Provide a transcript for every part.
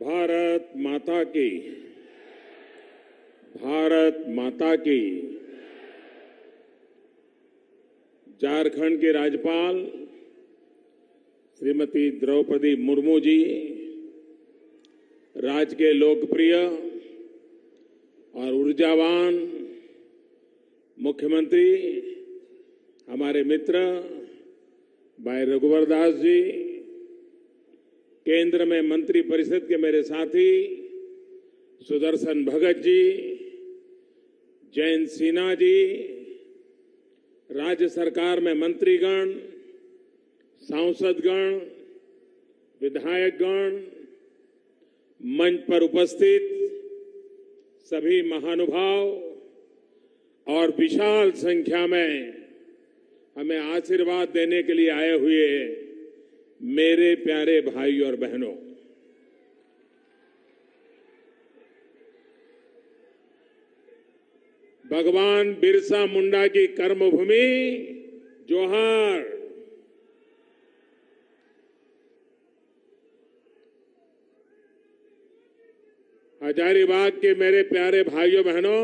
भारत माता की, भारत माता की। झारखंड के राज्यपाल श्रीमती द्रौपदी मुर्मू जी, राज्य के लोकप्रिय और ऊर्जावान मुख्यमंत्री हमारे मित्र भाई रघुवर दास जी, केंद्र में मंत्री परिषद के मेरे साथी सुदर्शन भगत जी, जयंत सिन्हा जी, राज्य सरकार में मंत्रीगण, सांसदगण, विधायकगण, मंच पर उपस्थित सभी महानुभाव और विशाल संख्या में हमें आशीर्वाद देने के लिए आए हुए मेरे प्यारे भाई और बहनों, भगवान बिरसा मुंडा की कर्मभूमि जोहार। हजारीबाग के मेरे प्यारे भाइयों बहनों,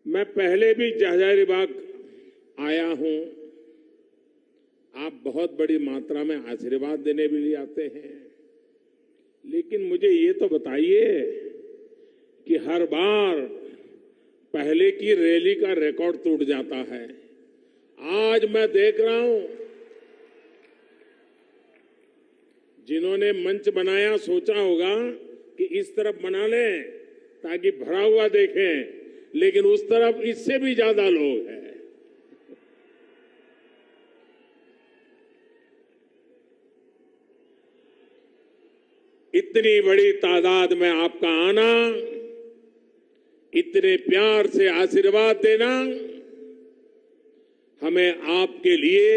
मैं पहले भी हजारीबाग आया हूं। आप बहुत बड़ी मात्रा में आशीर्वाद देने भी लिए आते हैं, लेकिन मुझे ये तो बताइए कि हर बार पहले की रैली का रिकॉर्ड टूट जाता है। आज मैं देख रहा हूं, जिन्होंने मंच बनाया सोचा होगा कि इस तरफ बना लें ताकि भरा हुआ देखें, लेकिन उस तरफ इससे भी ज्यादा लोग हैं। इतनी बड़ी तादाद में आपका आना, इतने प्यार से आशीर्वाद देना हमें आपके लिए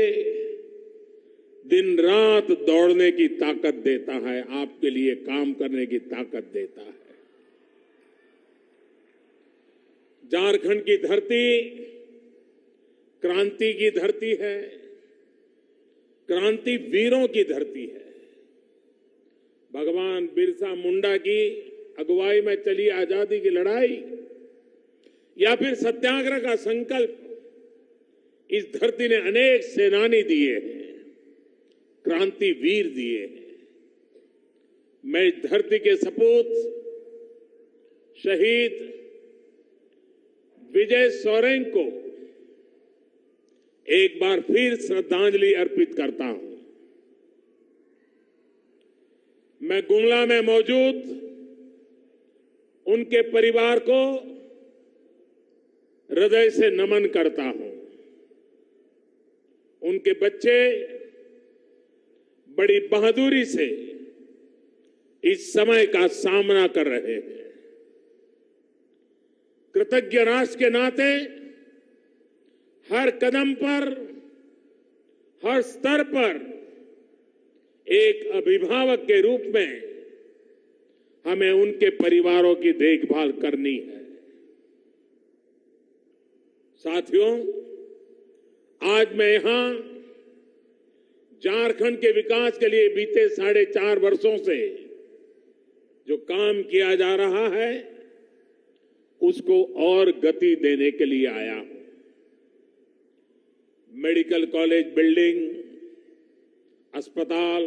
दिन रात दौड़ने की ताकत देता है, आपके लिए काम करने की ताकत देता है। झारखंड की धरती क्रांति की धरती है, क्रांति वीरों की धरती है। भगवान बिरसा मुंडा की अगुवाई में चली आजादी की लड़ाई या फिर सत्याग्रह का संकल्प, इस धरती ने अनेक सेनानी दिए हैं, क्रांति वीर दिए हैं। मैं इस धरती के सपूत शहीद विजय सोरेन को एक बार फिर श्रद्धांजलि अर्पित करता हूं। मैं गुमला में मौजूद उनके परिवार को हृदय से नमन करता हूं। उनके बच्चे बड़ी बहादुरी से इस समय का सामना कर रहे हैं। कृतज्ञ राष्ट्र के नाते हर कदम पर, हर स्तर पर एक अभिभावक के रूप में हमें उनके परिवारों की देखभाल करनी है। साथियों, आज मैं यहां झारखंड के विकास के लिए बीते 4.5 वर्षों से जो काम किया जा रहा है, उसको और गति देने के लिए आया हूं। मेडिकल कॉलेज बिल्डिंग, अस्पताल,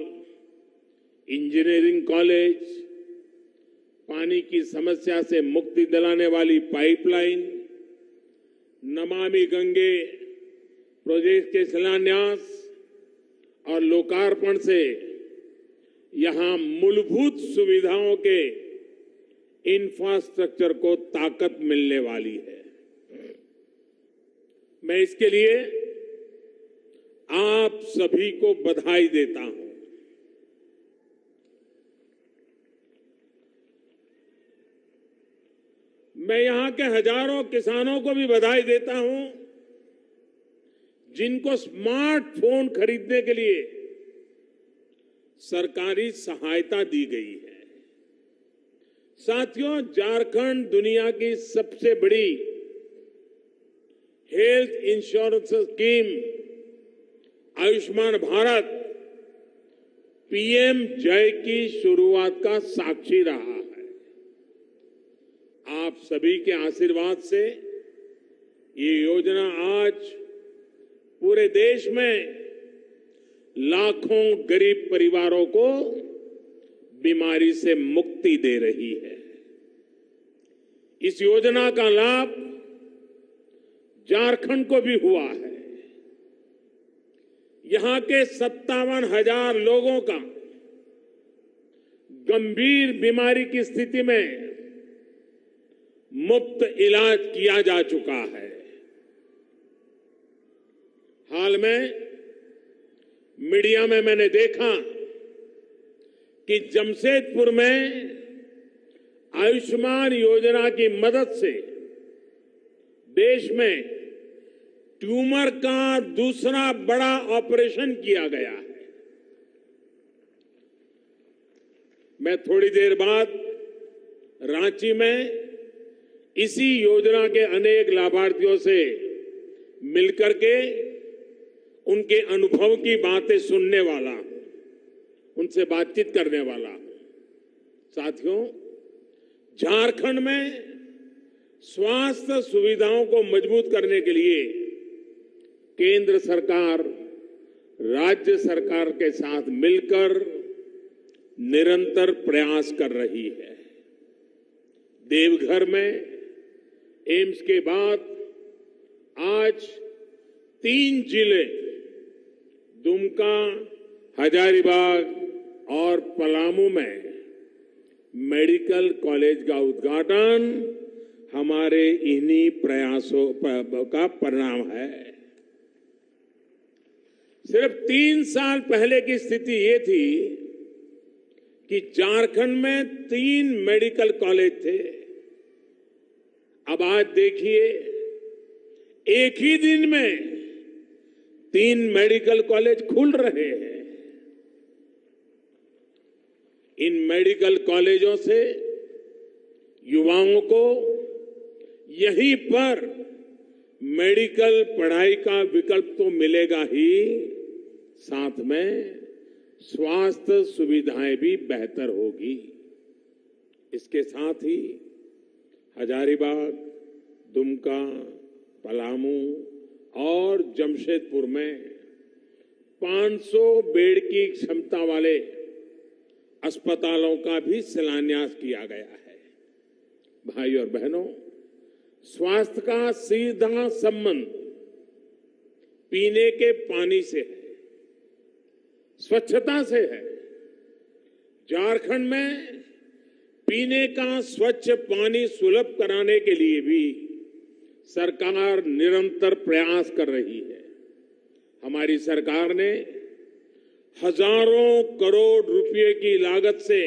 इंजीनियरिंग कॉलेज, पानी की समस्या से मुक्ति दिलाने वाली पाइपलाइन, नमामि गंगे प्रोजेक्ट के शिलान्यास और लोकार्पण से यहां मूलभूत सुविधाओं के इंफ्रास्ट्रक्चर को ताकत मिलने वाली है। मैं इसके लिए आप सभी को बधाई देता हूं। मैं यहां के हजारों किसानों को भी बधाई देता हूं, जिनको स्मार्टफोन खरीदने के लिए सरकारी सहायता दी गई है। साथियों, झारखंड दुनिया की सबसे बड़ी health insurance scheme Ayushman Bharat PM जय की शुरुआत का साक्षी रहा है। आप सभी के आशीर्वाद से ये योजना आज पूरे देश में लाखों गरीब परिवारों को बीमारी से मुक्ति दे रही है। इस योजना का लाभ झारखंड को भी हुआ है। यहां के 57,000 लोगों का गंभीर बीमारी की स्थिति में मुफ्त इलाज किया जा चुका है। हाल में मीडिया में मैंने देखा कि जमशेदपुर में आयुष्मान योजना की मदद से देश में ट्यूमर का दूसरा बड़ा ऑपरेशन किया गया है। मैं थोड़ी देर बाद रांची में इसी योजना के अनेक लाभार्थियों से मिलकर के उनके अनुभव की बातें सुनने वाला हूं, उनसे बातचीत करने वाला हूं। साथियों, झारखंड में स्वास्थ्य सुविधाओं को मजबूत करने के लिए केंद्र सरकार राज्य सरकार के साथ मिलकर निरंतर प्रयास कर रही है। देवघर में एम्स के बाद आज 3 जिले दुमका, हजारीबाग और पलामू में मेडिकल कॉलेज का उद्घाटन हमारे इन्हीं प्रयासों का परिणाम है। सिर्फ 3 साल पहले की स्थिति ये थी कि झारखंड में 3 मेडिकल कॉलेज थे। अब आज देखिए, एक ही दिन में 3 मेडिकल कॉलेज खुल रहे हैं। इन मेडिकल कॉलेजों से युवाओं को यहीं पर मेडिकल पढ़ाई का विकल्प तो मिलेगा ही, साथ में स्वास्थ्य सुविधाएं भी बेहतर होगी। इसके साथ ही हजारीबाग, दुमका, पलामू और जमशेदपुर में 500 बेड की क्षमता वाले अस्पतालों का भी शिलान्यास किया गया है। भाई और बहनों, स्वास्थ्य का सीधा संबंध पीने के पानी से है, स्वच्छता से है। झारखंड में पीने का स्वच्छ पानी सुलभ कराने के लिए भी सरकार निरंतर प्रयास कर रही है। हमारी सरकार ने हजारों करोड़ रुपए की लागत से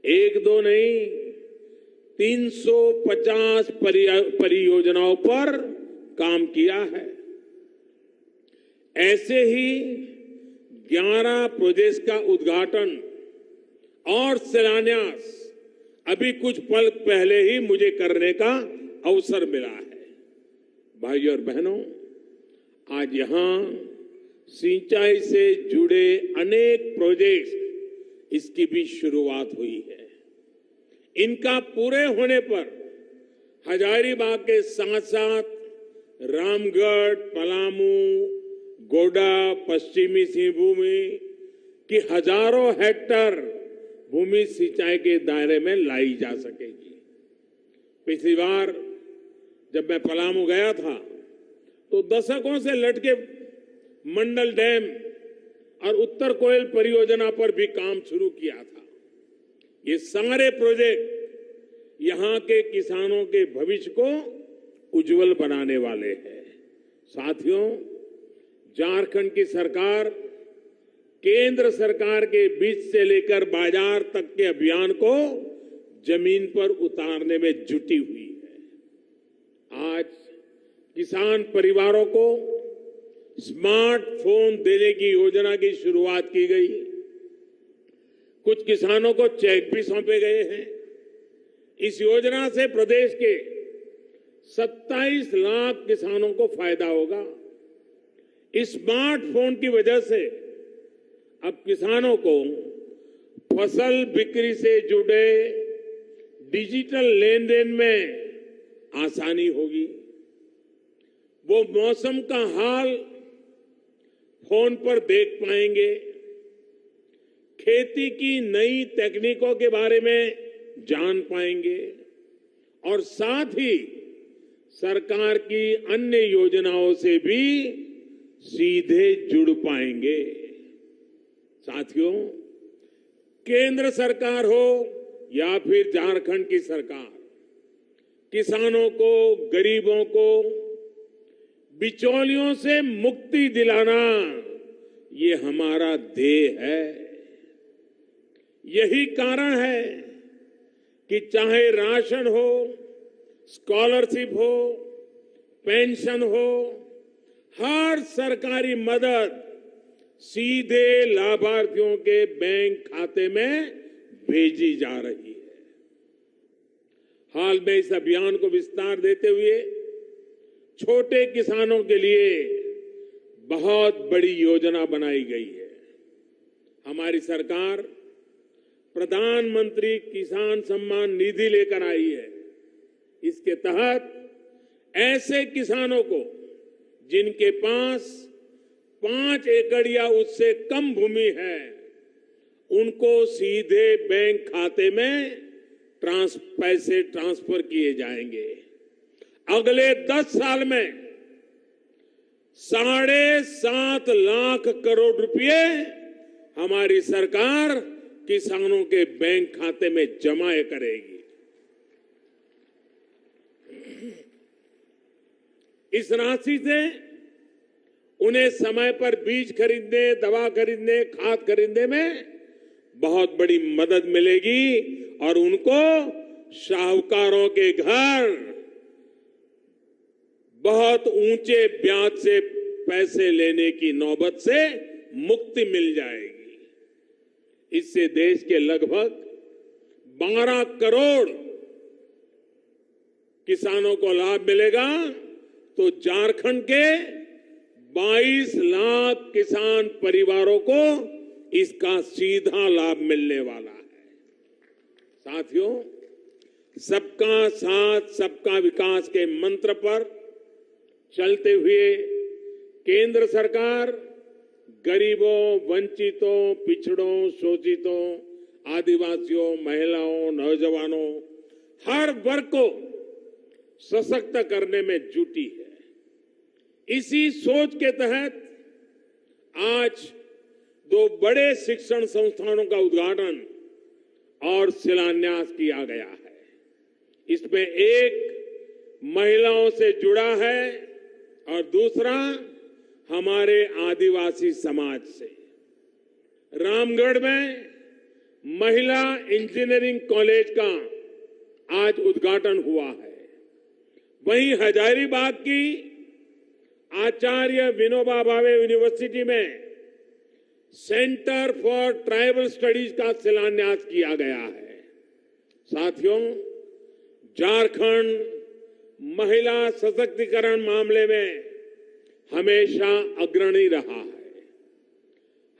1-2 नहीं 350 परियोजनाओं पर काम किया है। ऐसे ही 11 प्रोजेक्ट का उद्घाटन और शिलान्यास अभी कुछ पल पहले ही मुझे करने का अवसर मिला है। भाई और बहनों, आज यहां सिंचाई से जुड़े अनेक प्रोजेक्ट इसकी भी शुरुआत हुई है। इनका पूरे होने पर हजारीबाग के साथ साथ रामगढ़, पलामू, गोड्डा, पश्चिमी सिंहभूमि की हजारों हेक्टेयर भूमि सिंचाई के दायरे में लाई जा सकेगी। पिछली बार जब मैं पलामू गया था तो दशकों से लटके मंडल डैम और उत्तर कोयल परियोजना पर भी काम शुरू किया था। ये सारे प्रोजेक्ट यहां के किसानों के भविष्य को उज्जवल बनाने वाले हैं। साथियों, झारखंड की सरकार केंद्र सरकार के बीच से लेकर बाजार तक के अभियान को जमीन पर उतारने में जुटी हुई है। आज किसान परिवारों को स्मार्टफोन देने की योजना की शुरुआत की गई। कुछ किसानों को चेक भी सौंपे गए हैं। इस योजना से प्रदेश के 27 लाख किसानों को फायदा होगा। इस स्मार्टफोन की वजह से अब किसानों को फसल बिक्री से जुड़े डिजिटल लेन देन में आसानी होगी। वो मौसम का हाल फोन पर देख पाएंगे, खेती की नई तकनीकों के बारे में जान पाएंगे और साथ ही सरकार की अन्य योजनाओं से भी सीधे जुड़ पाएंगे। साथियों, केंद्र सरकार हो या फिर झारखंड की सरकार, किसानों को, गरीबों को बिचौलियों से मुक्ति दिलाना ये हमारा ध्येय है। यही कारण है कि चाहे राशन हो, स्कॉलरशिप हो, पेंशन हो, हर सरकारी मदद सीधे लाभार्थियों के बैंक खाते में भेजी जा रही है। हाल में इस अभियान को विस्तार देते हुए छोटे किसानों के लिए बहुत बड़ी योजना बनाई गई है। हमारी सरकार प्रधानमंत्री किसान सम्मान निधि लेकर आई है। इसके तहत ऐसे किसानों को जिनके पास 5 एकड़ या उससे कम भूमि है, उनको सीधे बैंक खाते में पैसे ट्रांसफर किए जाएंगे। अगले 10 साल में 7.5 लाख करोड़ रुपए हमारी सरकार किसानों के बैंक खाते में जमा करेगी। इस राशि से उन्हें समय पर बीज खरीदने, दवा खरीदने, खाद खरीदने में बहुत बड़ी मदद मिलेगी और उनको साहूकारों के घर बहुत ऊंचे ब्याज से पैसे लेने की नौबत से मुक्ति मिल जाएगी। इससे देश के लगभग 12 करोड़ किसानों को लाभ मिलेगा, तो झारखंड के 22 लाख किसान परिवारों को इसका सीधा लाभ मिलने वाला है। साथियों, सबका साथ सबका विकास के मंत्र पर चलते हुए केंद्र सरकार गरीबों, वंचितों, पिछड़ों, शोषितों, आदिवासियों, महिलाओं, नौजवानों, हर वर्ग को सशक्त करने में जुटी है। इसी सोच के तहत आज 2 बड़े शिक्षण संस्थानों का उद्घाटन और शिलान्यास किया गया है। इसमें एक महिलाओं से जुड़ा है और दूसरा हमारे आदिवासी समाज से। रामगढ़ में महिला इंजीनियरिंग कॉलेज का आज उद्घाटन हुआ है। वहीं हजारीबाग की आचार्य विनोबा भावे यूनिवर्सिटी में सेंटर फॉर ट्राइबल स्टडीज का शिलान्यास किया गया है। साथियों, झारखंड महिला सशक्तिकरण मामले में हमेशा अग्रणी रहा है।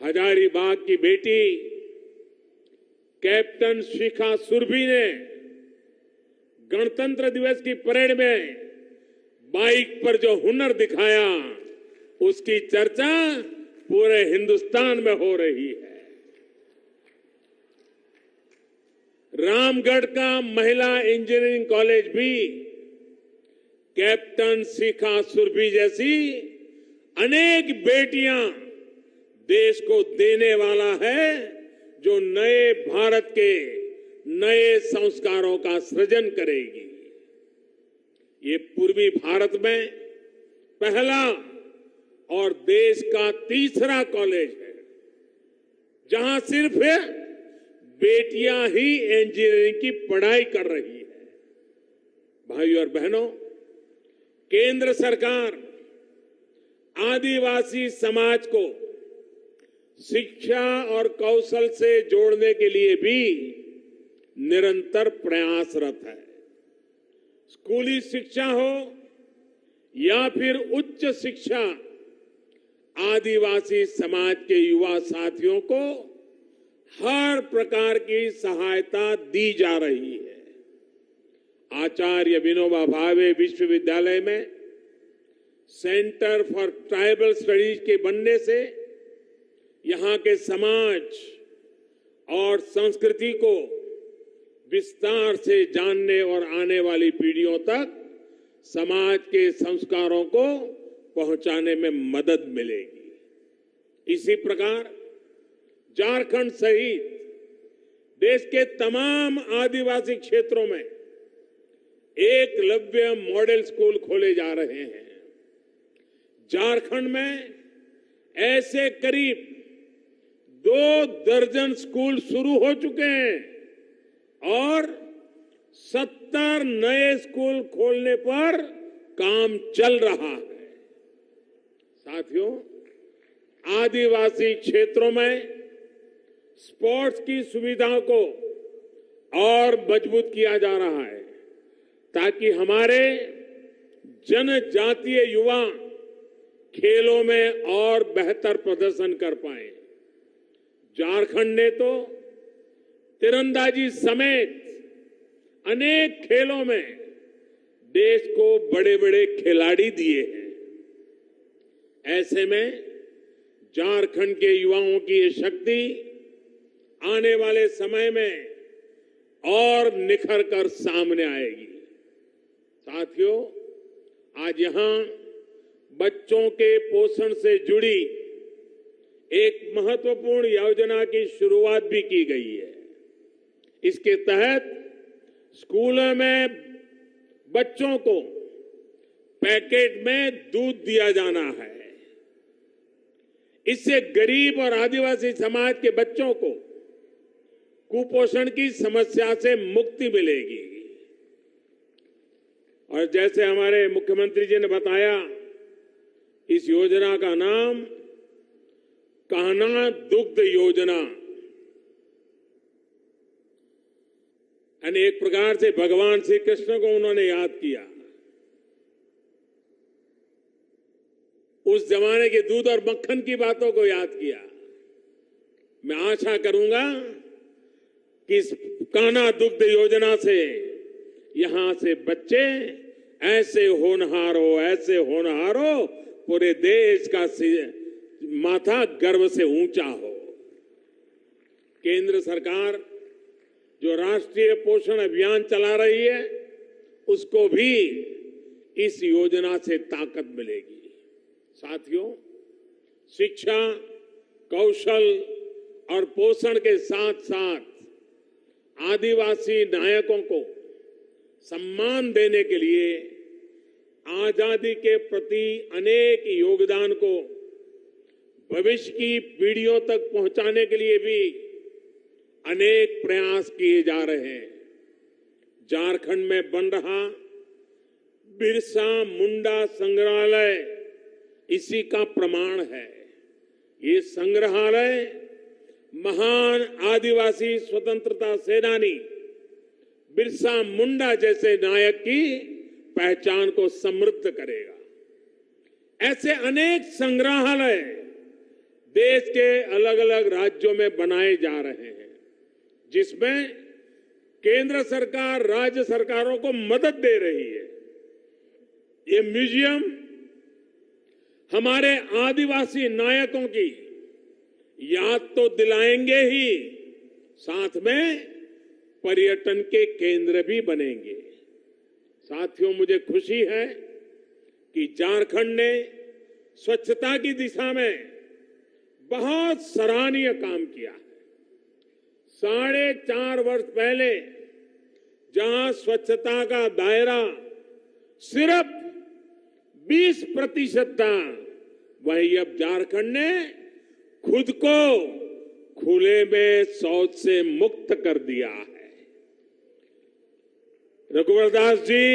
हजारीबाग की बेटी कैप्टन शिखा सुरभि ने गणतंत्र दिवस की परेड में बाइक पर जो हुनर दिखाया, उसकी चर्चा पूरे हिंदुस्तान में हो रही है। रामगढ़ का महिला इंजीनियरिंग कॉलेज भी कैप्टन शिखा सुरभि जैसी अनेक बेटियां देश को देने वाला है, जो नए भारत के नए संस्कारों का सृजन करेगी। ये पूर्वी भारत में पहला और देश का तीसरा कॉलेज है जहां सिर्फ बेटियां ही इंजीनियरिंग की पढ़ाई कर रही है। भाइयों और बहनों, केंद्र सरकार आदिवासी समाज को शिक्षा और कौशल से जोड़ने के लिए भी निरंतर प्रयासरत है। स्कूली शिक्षा हो या फिर उच्च शिक्षा, आदिवासी समाज के युवा साथियों को हर प्रकार की सहायता दी जा रही है। आचार्य विनोबा भावे विश्वविद्यालय में सेंटर फॉर ट्राइबल स्टडीज के बनने से यहां के समाज और संस्कृति को विस्तार से जानने और आने वाली पीढ़ियों तक समाज के संस्कारों को पहुंचाने में मदद मिलेगी। इसी प्रकार झारखंड सहित देश के तमाम आदिवासी क्षेत्रों में एकलव्य मॉडल स्कूल खोले जा रहे हैं। झारखंड में ऐसे करीब 2 दर्जन स्कूल शुरू हो चुके हैं और 70 नए स्कूल खोलने पर काम चल रहा है। साथियों, आदिवासी क्षेत्रों में स्पोर्ट्स की सुविधाओं को और मजबूत किया जा रहा है ताकि हमारे जनजातीय युवा खेलों में और बेहतर प्रदर्शन कर पाए। झारखंड ने तो तीरंदाजी समेत अनेक खेलों में देश को बड़े बड़े खिलाड़ी दिए हैं। ऐसे में झारखंड के युवाओं की ये शक्ति आने वाले समय में और निखर कर सामने आएगी। साथियों, आज यहां बच्चों के पोषण से जुड़ी एक महत्वपूर्ण योजना की शुरुआत भी की गई है। इसके तहत स्कूलों में बच्चों को पैकेट में दूध दिया जाना है। इससे गरीब और आदिवासी समाज के बच्चों को कुपोषण की समस्या से मुक्ति मिलेगी। और जैसे हमारे मुख्यमंत्री जी ने बताया, इस योजना का नाम कान्हा दुग्ध योजना, यानी एक प्रकार से भगवान श्री कृष्ण को उन्होंने याद किया। उस जमाने के दूध और मक्खन की बातों को याद किया। मैं आशा करूंगा कि इस कान्हा दुग्ध योजना से यहां से बच्चे ऐसे होनहार हो, पूरे देश का माथा गर्व से ऊंचा हो। केंद्र सरकार जो राष्ट्रीय पोषण अभियान चला रही है, उसको भी इस योजना से ताकत मिलेगी। साथियों, शिक्षा, कौशल और पोषण के साथ साथ आदिवासी नायकों को सम्मान देने के लिए आजादी के प्रति अनेक योगदान को भविष्य की पीढ़ियों तक पहुंचाने के लिए भी अनेक प्रयास किए जा रहे हैं। झारखंड में बन रहा बिरसा मुंडा संग्रहालय इसी का प्रमाण है। ये संग्रहालय महान आदिवासी स्वतंत्रता सेनानी बिरसा मुंडा जैसे नायक की पहचान को समृद्ध करेगा। ऐसे अनेक संग्रहालय देश के अलग अलग राज्यों में बनाए जा रहे हैं, जिसमें केंद्र सरकार राज्य सरकारों को मदद दे रही है। ये म्यूजियम हमारे आदिवासी नायकों की याद तो दिलाएंगे ही, साथ में पर्यटन के केंद्र भी बनेंगे। साथियों, मुझे खुशी है कि झारखंड ने स्वच्छता की दिशा में बहुत सराहनीय काम किया है। 4.5 वर्ष पहले जहां स्वच्छता का दायरा सिर्फ 20% था, वहीं अब झारखंड ने खुद को खुले में शौच से मुक्त कर दिया है। रघुवर दास जी,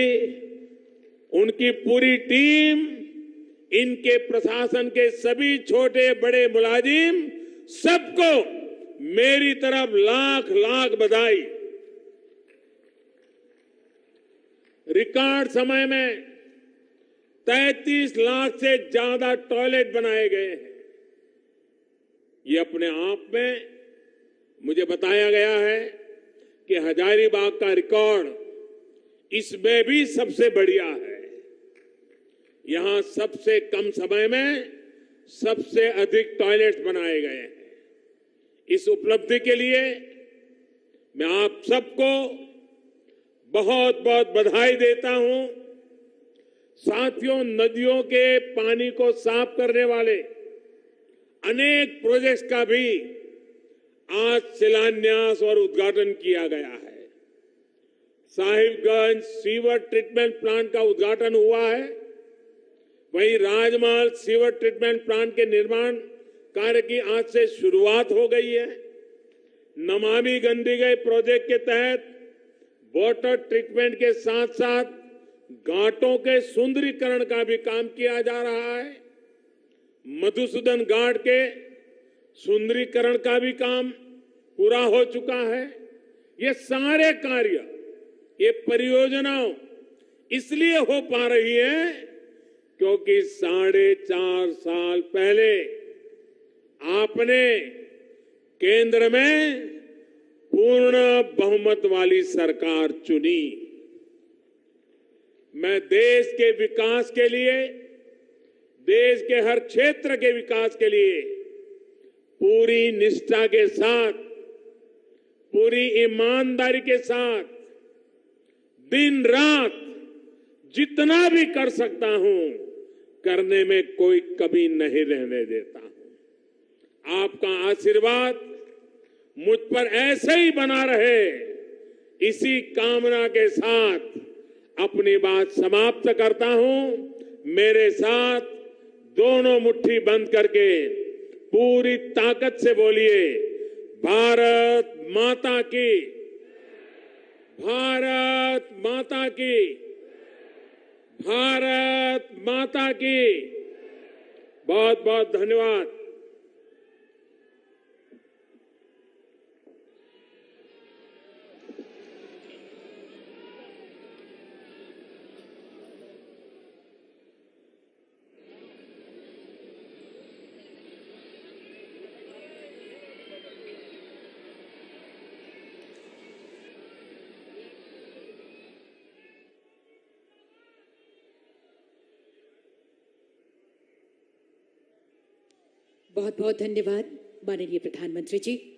उनकी पूरी टीम, इनके प्रशासन के सभी छोटे बड़े मुलाजिम, सबको मेरी तरफ लाख लाख बधाई। रिकॉर्ड समय में 33 लाख से ज्यादा टॉयलेट बनाए गए हैं। ये अपने आप में मुझे बताया गया है कि हजारीबाग का रिकॉर्ड इसमें भी सबसे बढ़िया है। यहां सबसे कम समय में सबसे अधिक टॉयलेट्स बनाए गए हैं। इस उपलब्धि के लिए मैं आप सबको बहुत बहुत बधाई देता हूं। साथियों, नदियों के पानी को साफ करने वाले अनेक प्रोजेक्ट्स का भी आज शिलान्यास और उद्घाटन किया गया है। साहिबगंज सीवर ट्रीटमेंट प्लांट का उद्घाटन हुआ है। वहीं राजमहल सीवर ट्रीटमेंट प्लांट के निर्माण कार्य की आज से शुरुआत हो गई है। नमामि गंगे प्रोजेक्ट के तहत वाटर ट्रीटमेंट के साथ साथ घाटों के सुंदरीकरण का भी काम किया जा रहा है। मधुसूदन घाट के सुंदरीकरण का भी काम पूरा हो चुका है। ये सारे कार्य, ये परियोजनाओं इसलिए हो पा रही है क्योंकि 4.5 साल पहले आपने केंद्र में पूर्ण बहुमत वाली सरकार चुनी। मैं देश के विकास के लिए, देश के हर क्षेत्र के विकास के लिए पूरी निष्ठा के साथ, पूरी ईमानदारी के साथ दिन रात जितना भी कर सकता हूं, करने में कोई कमी नहीं रहने देता हूं। आपका आशीर्वाद मुझ पर ऐसे ही बना रहे, इसी कामना के साथ अपनी बात समाप्त करता हूं। मेरे साथ दोनों मुट्ठी बंद करके पूरी ताकत से बोलिए, भारत माता की, भारत माता की, भारत माता की। बहुत बहुत धन्यवाद। बहुत बहुत धन्यवाद माननीय प्रधानमंत्री जी।